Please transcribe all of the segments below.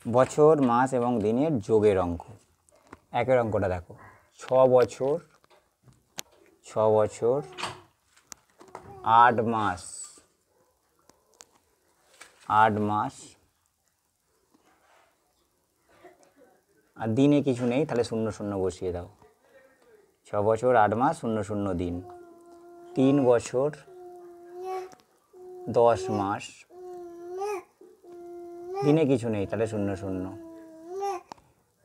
বছর মাস এবং দিনের যোগের অঙ্ক। একের অঙ্কটা দেখো, 6 বছর 8 মাস 8 মাস, আর দিনে কিছু নেই, তাহলে 0 0 বসিয়ে দাও। 6 বছর 8 মাস 0 0 দিন। 3 বছর 10 মাস, দিনে কিছু নেই, তাহলে 0 0।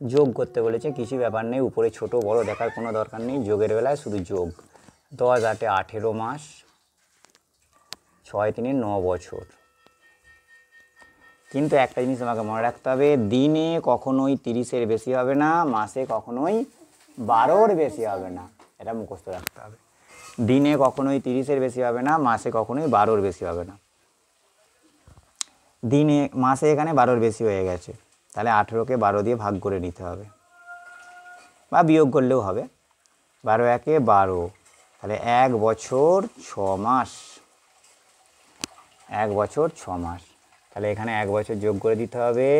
যোগ করতে বলেছে, কিছু ব্যাপার নেই, উপরে ছোট বড় দেখার কোনো দরকার নেই, যোগের বেলায় শুধু যোগ। 10 8 18 মাস, 6 3 9 বছর। কিন্তু একটা জিনিস আমাকে মনে রাখতে হবে, দিনে কখনোই 30-এর বেশি হবে না, মাসে কখনোই 12-র বেশি হবে না, এটা মুখস্থ রাখতে হবে। দিনে কখনোই 30-এর বেশি হবে না, মাসে কখনোই 12-র বেশি হবে না। দিনে মাসে এখানে 12-র বেশি হয়ে গেছে, তাহলে 18কে 12 দিয়ে ভাগ করে নিতে হবে, বা বিয়োগ করলেও হবে। 12 একে 12, তাহলে 1 বছর 6 মাস। 1 বছর 6 মাস, তাহলে এখানে 1 বছর যোগ করে দিতে হবে,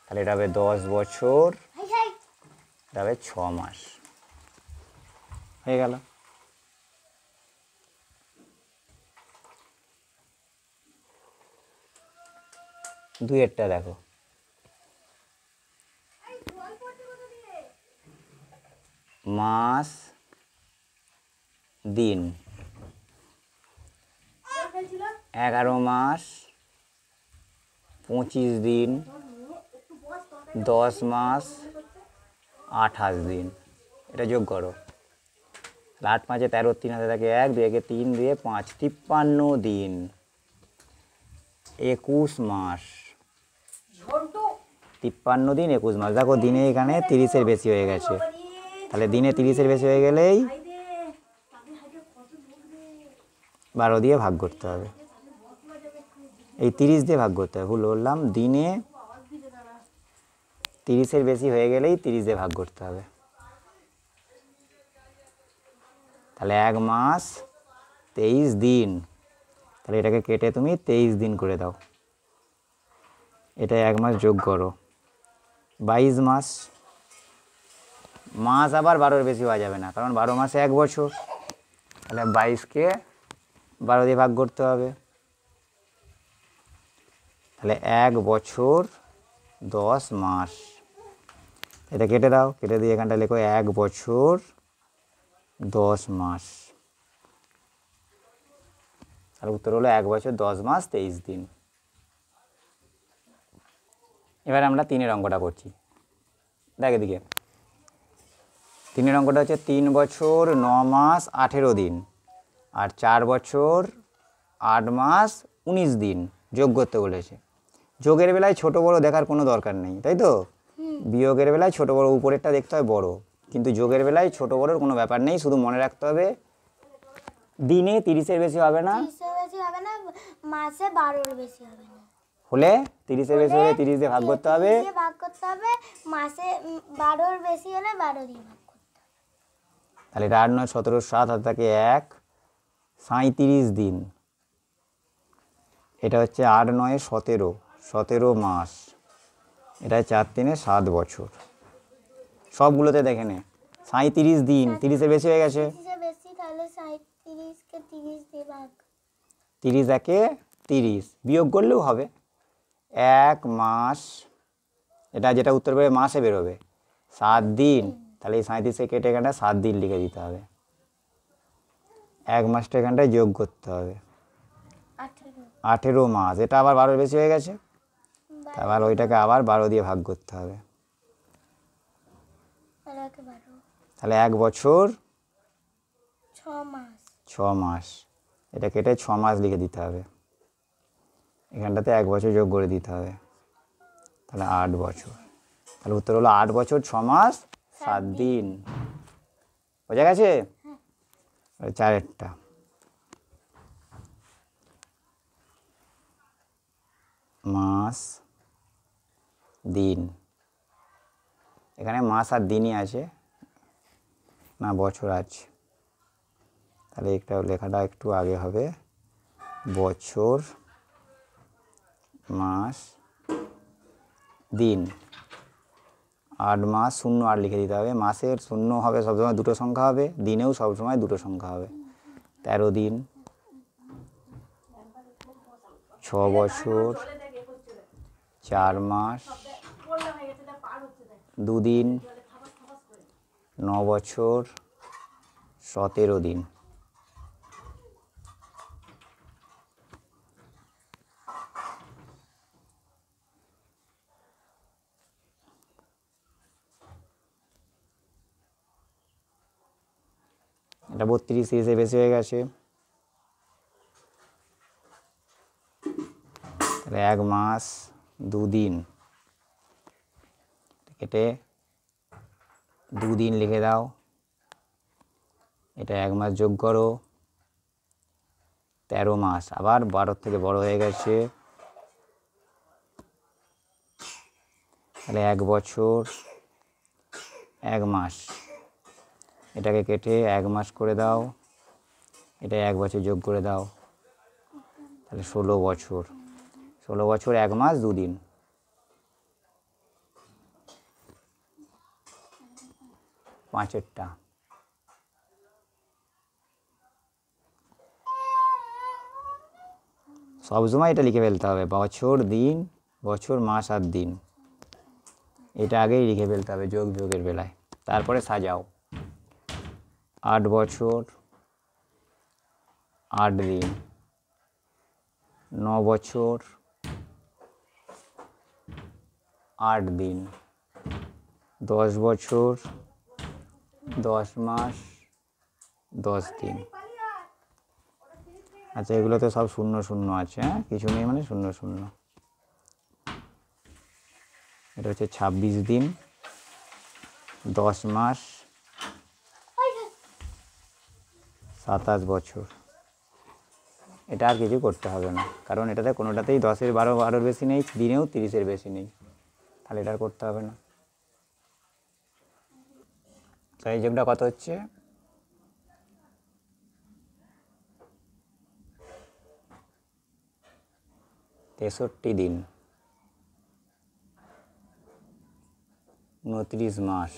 তাহলে এটা হবে 10 বছর, এটা হবে 6 মাস। হয়ে গেল। দুইয়েরটা দেখো, মাস দিন। 11 মাস 25 দিন, 10 মাস 28 দিন। এটা যোগ করো, 8 5 13, 3 হাতে থাকে 1, 2 একে 3, 2 5, 53 দিন, 21 মাস। 53 দিন 21 মাস। দেখো দিনে এখানে 30-এর বেশি হয়ে গেছে, তাহলে দিনে 30-এর বেশি হয়ে গেলেই 12 দিয়ে ভাগ করতে হবে, এই 30 দিয়ে ভাগ করতে হবে, ভুল বললাম। দিনে 30-এর বেশি হয়ে গেলেই 30 দিয়ে ভাগ করতে হবে, তাহলে 1 মাস 23 দিন। তাহলে এটাকে কেটে তুমি 23 দিন করে দাও, এটা 1 মাস যোগ করো, 22 মাস। মাস আবার 12-এর বেশি হওয়া যাবে না, কারণ 12 মাসে 1 বছর, তাহলে 22কে 12 দিয়ে ভাগ করতে হবে, তাহলে 1 বছর 10 মাস। এটা কেটে দাও, কেটে দিয়ে এখানটা লেখো 1 বছর 10 মাস। আর উত্তর হলো 1 বছর 10 মাস 23 দিন। এবার আমরা 3-এর অঙ্কটা করছি, দেখ এদিকে। 3-এর অঙ্কটা হচ্ছে 3 বছর 9 মাস 18 দিন, আর 4 বছর 8 মাস 19 দিন যোগ করতে বলেছে। যোগের বেলায় ছোট বড় দেখার কোনো দরকার নেই, তাই তো? বিয়োগের বেলায় ছোট বড়, উপরেরটা দেখতে হয় বড়, কিন্তু যোগের বেলায় ছোট বড়র কোনো ব্যাপার নেই, শুধু মনে রাখতে হবে দিনে 30-এর বেশি হবে না, মাসে 12-এর বেশি হবে না। হলে 30-এর বেশি হলে 30 দিয়ে ভাগ করতে হবে, মাসে 12-এর বেশি হলে 12 দিয়ে ভাগ করতে হবে। তাহলে এটা 8 9 17 7 হাতে থাকে 1, 37 দিন। এটা হচ্ছে 8 9 17, 17 মাস। এটা 4 3 7 বছর। সবগুলোতে দেখে নে 37 দিন, 30-এর বেশি হয়ে গেছে, 30-এর বেশি, তাহলে 37কে 30 দিয়ে ভাগ। 30 একে 30, বিয়োগ করলেও হবে। 1 মাস, এটা যেটা উত্তর বেরোবে মাসে বেরোবে, 7 দিন, তাহলে এই 37-এ কেটে এখানটা 7 দিন লিখে দিতে হবে, 1 মাসটা এখানটায় যোগ করতে হবে, 18 মাস। এটা আবার 12-এর বেশি হয়ে গেছে, আবার ওইটাকে আবার 12 দিয়ে ভাগ করতে হবে, তাহলে 1 বছর 6 মাস। এটা কেটে 6 মাস লিখে দিতে হবে, এখানটাতে 1 বছর যোগ করে দিতে হবে, তাহলে 8 বছর। তাহলে উত্তর হলো 8 বছর 6 মাস 7 দিন। বোঝা গেছে? 4-এরটা, মাস দিন। এখানে মাস আর দিনই আছে না, বছর আছে, তাহলে একটা লেখাটা একটু আগে হবে, বছর মাস দিন, 8 মাস, 0 8 লিখে দিতে হবে। মাসের শূন্য হবে সবসময় দুটো সংখ্যা হবে, দিনেও সবসময় দুটো সংখ্যা হবে। 13 দিন, 6 বছর 4 মাস 2 দিন, 9 বছর 17 দিন। এটা 32 30 বেশি হয়ে গেছে। তাহলে 1 মাস 2 দিন কেটে 2 দিন লিখে দাও। এটা 1 মাস যোগ করো, 13 মাস, আবার 12 থেকে বড় হয়ে গেছে। তাহলে 1 বছর 1 মাস, এটাকে কেটে 1 মাস করে দাও, এটা 1 বছর যোগ করে দাও। তাহলে 16 বছর, 16 বছর 1 মাস 2 দিন। পাঁচেরটা সবসময় এটা লিখে ফেলতে হবে, বছর দিন, বছর মাস আর দিন, এটা আগেই লিখে ফেলতে হবে যোগ যোগের বেলায়, তারপরে সাজাও। 8 বছর 8 দিন, 9 বছর 8 দিন, 10 বছর 10 মাস 10 দিন। আচ্ছা, এগুলো তো সব 0 0 আছে, হ্যাঁ, কিছু নেই মানে 0 0। এটা হচ্ছে 26 দিন, 10 মাস 27 বছর। এটা আর কিছু করতে হবে না, কারণ এটাতে কোনোটাতেই 10-এর 12-12-র বেশি নেই, দিনেও 30-এর বেশি নেই, তাহলে এটা আর করতে হবে না। তো এই যোগটা কত হচ্ছে? 63 দিন, 29 মাস,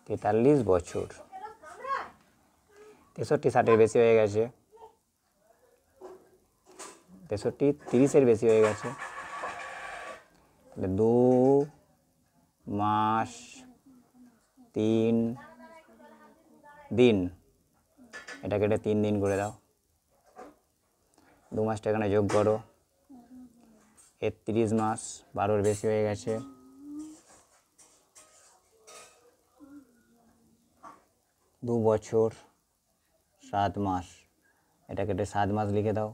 43 বছর। 63 60-এর বেশি হয়ে গেছে, 63 30-এর বেশি হয়ে গেছে। তাহলে 2 মাস 3 দিন, এটা কেটে 3 দিন করে দাও। 2 মাসটা এখানে যোগ করো, 31 মাস, 12-র বেশি হয়ে গেছে। 2 বছর 7 মাস, এটা কেটে 7 মাস লিখে দাও।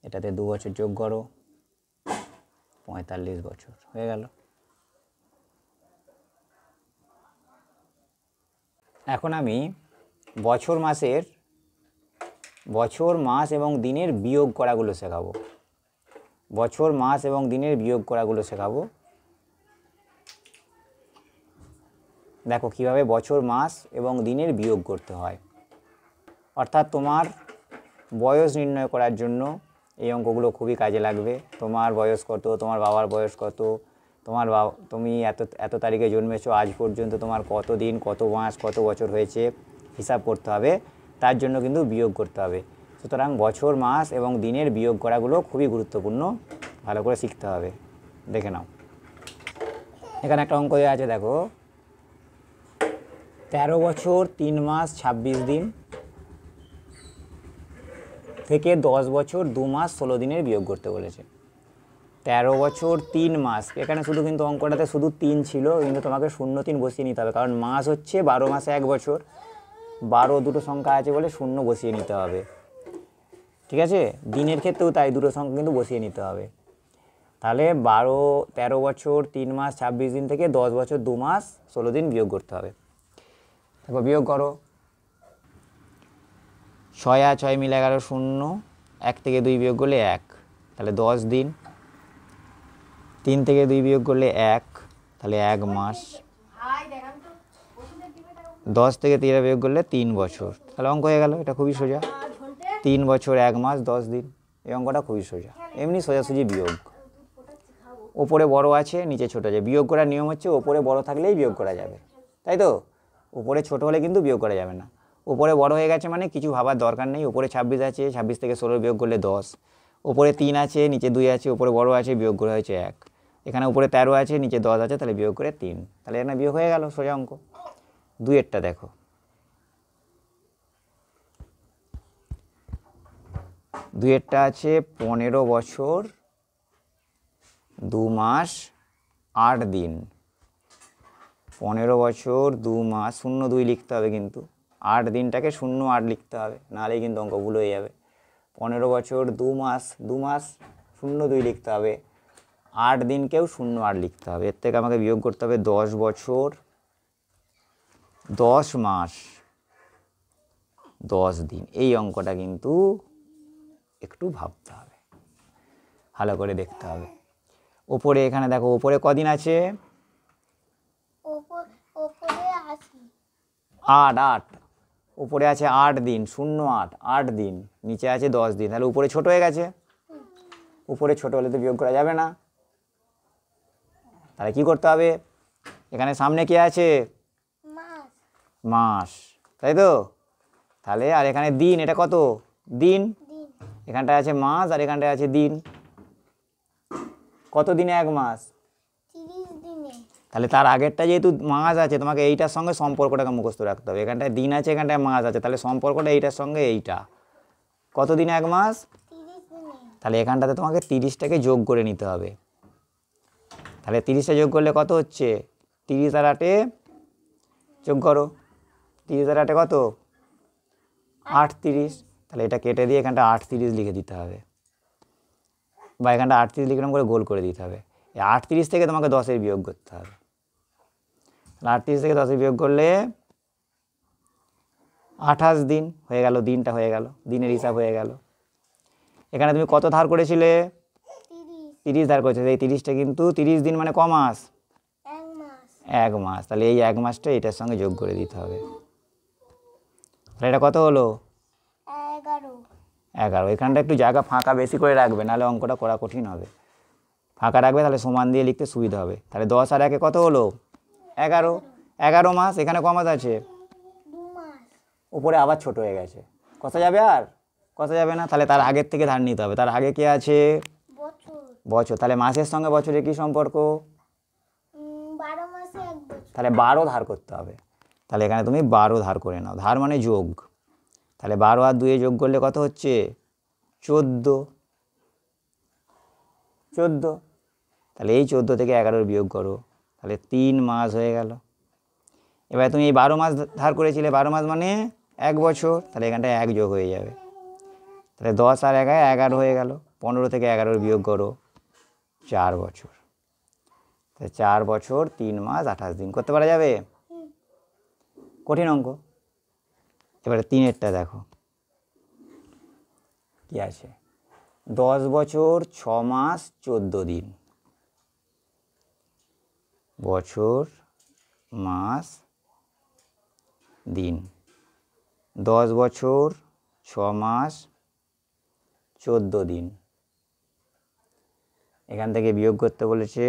এটাতে 2 বছর যোগ করো, 45 বছর হয়ে গেল। এখন আমি বছর মাস এবং দিনের বিয়োগ করাগুলো শেখাবো। বছর মাস এবং দিনের বিয়োগ করাগুলো শেখাবো। দেখো কিভাবে বছর মাস এবং দিনের বিয়োগ করতে হয়। অর্থাৎ তোমার বয়স নির্ণয় করার জন্য এই অঙ্কগুলো খুবই কাজে লাগবে। তোমার বয়স কত, তোমার বাবার বয়স কত, তুমি এত তারিখে জন্মেছো, আজ পর্যন্ত তোমার কত দিন, কত মাস, কত বছর হয়েছে হিসাব করতে হবে, তার জন্য কিন্তু বিয়োগ করতে হবে। সুতরাং বছর মাস এবং দিনের বিয়োগ করাগুলো খুবই গুরুত্বপূর্ণ, ভালো করে শিখতে হবে। দেখে নাও, এখানে একটা অঙ্ক দেওয়া আছে, দেখো 13 বছর 3 মাস 26 দিন থেকে 10 বছর 2 মাস 16 দিনের বিয়োগ করতে বলেছে। 13 বছর 3 মাস, এখানে শুধু কিন্তু অঙ্কটাতে শুধু 3 ছিল, কিন্তু তোমাকে 0 3 বসিয়ে নিতে হবে, কারণ মাস হচ্ছে 12 মাসে 1 বছর, 12 দুটো সংখ্যা আছে বলে 0 বসিয়ে নিতে হবে, ঠিক আছে। দিনের ক্ষেত্রেও তাই, দুটো সংখ্যা কিন্তু বসিয়ে নিতে হবে। তাহলে 13 বছর 3 মাস 26 দিন থেকে 10 বছর 2 মাস 16 দিন বিয়োগ করতে হবে। তারপর বিয়োগ করো, 6 আর 6 মিলে 11, 0, 1 থেকে 2 বিয়োগ করলে 1, তাহলে 10 দিন। 3 থেকে 2 বিয়োগ করলে 1, তাহলে 1 মাস। 10 থেকে 13 বিয়োগ করলে 3 বছর, তাহলে অঙ্ক হয়ে গেল। এটা খুবই সোজা, 3 বছর 1 মাস 10 দিন। এই অঙ্কটা খুবই সোজা, এমনি সোজাসুজি বিয়োগ। ওপরে বড় আছে নিচে ছোট আছে, বিয়োগ করার নিয়ম হচ্ছে ওপরে বড় থাকলেই বিয়োগ করা যাবে, তাই তো? উপরে ছোট হলে কিন্তু বিয়োগ করা যাবে না। উপরে বড় হয়ে গেছে মানে কিছু ভাবার দরকার নেই, উপরে 26 আছে, 26 থেকে 16 বিয়োগ করলে 10, উপরে 3 আছে নিচে 2 আছে, উপরে বড় আছে বিয়োগ করে হয়েছে 1, এখানে উপরে 13 আছে নিচে 10 আছে, তাহলে বিয়োগ করে 3, তাহলে এখানে বিয়োগ হয়ে গেল, সোজা অঙ্ক। 2-এরটা দেখো, 2-এরটা আছে 15 বছর 2 মাস 8 দিন। 15 বছর 2 মাস, 0-2 লিখতে হবে কিন্তু, 8 দিনটাকে 0-8 লিখতে হবে, নাহলে কিন্তু অঙ্ক ভুল হয়ে যাবে। 15 বছর 2 মাস, 2 মাস 0-2 লিখতে হবে, 8 দিনকেও 0-8 লিখতে হবে। এর থেকে আমাকে বিয়োগ করতে হবে 10 বছর 10 মাস 10 দিন। এই অঙ্কটা কিন্তু একটু ভাবতে হবে, ভালো করে দেখতে হবে। ওপরে এখানে দেখো, ওপরে কদিন আছে? ওপরে 80। 8 উপরে আছে 8 দিন, 0-8 8 দিন, নিচে আছে 10 দিন, তাহলে উপরে ছোট হয়ে গেছে। উপরে ছোট হলে তো বিয়োগ করা যাবে না, তাহলে কি করতে হবে? এখানে সামনে কি আছে? মাস। মাস, তাই তো? তাহলে আর এখানে দিন, এটা কত দিন? দিন। এখানটায় আছে মাস আর এখানটায় আছে দিন। কত দিনে 1 মাস? 30 দিনে। তাহলে তার আগেরটা যেহেতু মাস আছে, তোমাকে এইটার সঙ্গে সম্পর্কটাকে মুখস্থ রাখতে হবে। এখানটায় দিন আছে, এখানটায় মাস আছে, তাহলে সম্পর্কটা এইটার সঙ্গে এইটা। কত দিনে 1 মাস? 30 দিনে। তাহলে এখানটাতে তোমাকে 30টাকে যোগ করে নিতে হবে। তাহলে 30টা যোগ করলে কত হচ্ছে? 30 আর 8-এ যোগ করো, 30 আর 8-এ কত? 38। তাহলে এটা কেটে দিয়ে এখানটা 38 লিখে দিতে হবে, বা এখানটা 38 লিখলাম করে গোল করে দিতে হবে। এই 38 থেকে তোমাকে 10-এর বিয়োগ করতে হবে। তাহলে 38 থেকে 10-এর বিয়োগ করলে 28 দিন হয়ে গেল, দিনটা হয়ে গেল, দিনের হিসাব হয়ে গেল। এখানে তুমি কত ধার করেছিলে? 30 ধার করেছিলে, এই 30টা কিন্তু 30 দিন মানে ক মাস? 1 মাস। 1 মাস, তাহলে এই 1 মাসটা এটার সঙ্গে যোগ করে দিতে হবে। তাহলে এটা কত হলো? 11। 11। এখানটা একটু জায়গা ফাঁকা বেশি করে রাখবে, নাহলে অঙ্কটা করা কঠিন হবে। ফাঁকা রাখবে, তাহলে সমান দিয়ে লিখতে সুবিধা হবে। তাহলে 10 আর 1-এ কত হলো? 11। 11 মাস। এখানে ক মাস আছে? 2 মাস। উপরে আবার ছোট হয়ে গেছে, কষা যাবে? আর কষা যাবে না, তাহলে তার আগের থেকে ধার নিতে হবে। তার আগে কে আছে? বছর। বছর। তাহলে মাসের সঙ্গে বছরের কি সম্পর্ক? 12 মাসে 1 বছর। তাহলে 12 ধার করতে হবে। তাহলে এখানে তুমি 12 ধার করে নাও, ধার মানে যোগ। তাহলে 12 আর 2-এ যোগ করলে কত হচ্ছে? 14। 14। তাহলে এই 14 থেকে 11 বিয়োগ করো, তাহলে 3 মাস হয়ে গেল। এবার তুমি এই 12 মাস ধার করেছিলে, 12 মাস মানে 1 বছর, তাহলে এখানটায় 1 যোগ হয়ে যাবে। তাহলে 10 আর 1-এ 11 হয়ে গেল। 15 থেকে 11 বিয়োগ করো, 4 বছর। তাহলে 4 বছর 3 মাস 28 দিন। করতে পারা যাবে? কঠিন অঙ্ক। এবারে 3-এরটা দেখো কি আছে? 10 বছর 6 মাস 14 দিন। বছর মাস দিন। 10 বছর 6 মাস 14 দিন। এখান থেকে বিয়োগ করতে বলেছে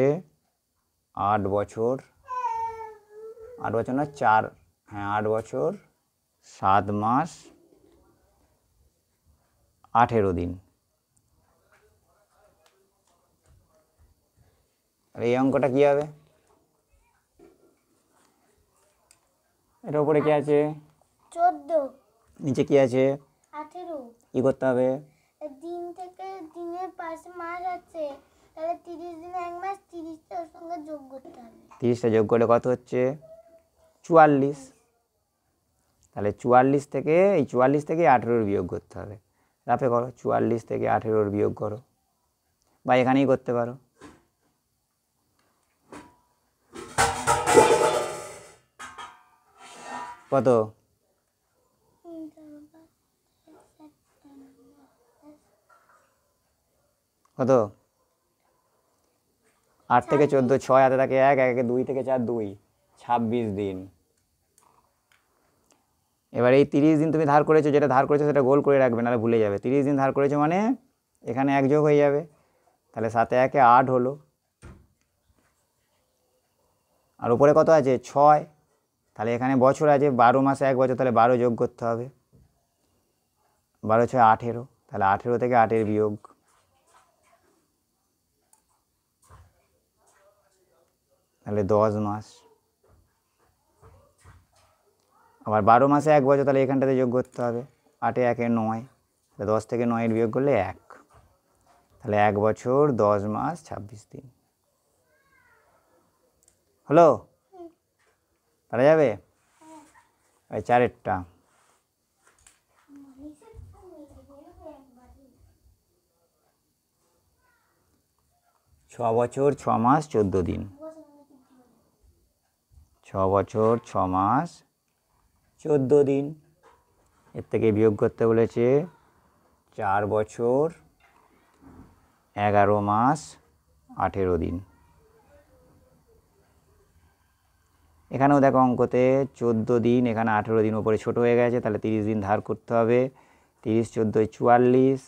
8 বছর, 8 বছর না 4, হ্যাঁ 8 বছর 7 মাস 18 দিন। আর এই অঙ্কটা কি হবে? এটার উপরে কি আছে? 14। নিচে কি আছে? 18। কি করতে হবে? দিন থেকে দিনের পাশে মাস আছে, তাহলে 30 দিনে 1 মাস, 30টা ওর সঙ্গে যোগ করতে হবে। 30টা যোগ করলে কত হচ্ছে? 44। তাহলে 44 থেকে এই 44 থেকে 18-এর বিয়োগ করতে হবে। রাফে করো, 44 থেকে 18-এর বিয়োগ করো, বা এখানেই করতে পারো। কত? কত? 8 থেকে 14, 6 হাতে থাকে 1, 1 2 থেকে 4 2, 26 দিন। এবার এই 30 দিন তুমি ধার করেছো, যেটা ধার করেছো সেটা গোল করে রাখবে, নাহলে ভুলে যাবে। 30 দিন ধার করেছো মানে এখানে 1 যোগ হয়ে যাবে, তাহলে 7 একে 8 হলো। আর উপরে কত আছে 6, তাহলে এখানে বছর আছে 12 মাসে 1 বছর, তাহলে 12 যোগ করতে হবে। 12 6 18, তাহলে 18 থেকে 8 বিয়োগ, তাহলে 10 মাস। আবার 12 মাসে 1 বছর, তাহলে এখানটাতে যোগ করতে হবে। 8 1 9, 10 থেকে 9 বিয়োগ করলে 1, তাহলে 1 বছর 10 মাস 26 দিন হলো। পারা যাবে? ওই 4এরটা 6 বছর 6 মাস 14 দিন। 6 বছর 6 মাস 14 দিন। এর থেকে বিয়োগ করতে বলেছে 4 বছর 11 মাস 18 দিন। এখানেও দেখো অঙ্কতে 14 দিন, এখানে 18 দিন, উপরে ছোট হয়ে গেছে, তাহলে 30 দিন ধার করতে হবে। 30 14 44,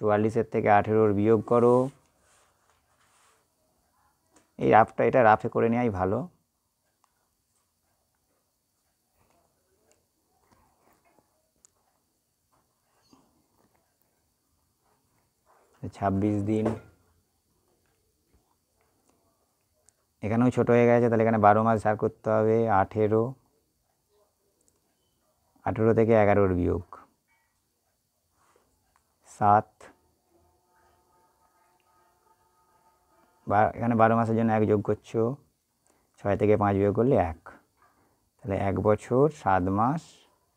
44-এর থেকে 18 বিয়োগ করো। এই রাফটা, এটা রাফে করে নেওয়াই ভালো। ছাব্বিশ দিন, এখানেও ছোট হয়ে গেছে, তাহলে এখানে 12 মাস ধার করতে হবে। 18, 18 থেকে 11 বিয়োগ 7, এখানে 12 মাসের জন্য 1 যোগ করছো, 6 থেকে 5 বিয়োগ করলে 1, তাহলে 1 বছর 7 মাস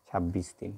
26 দিন।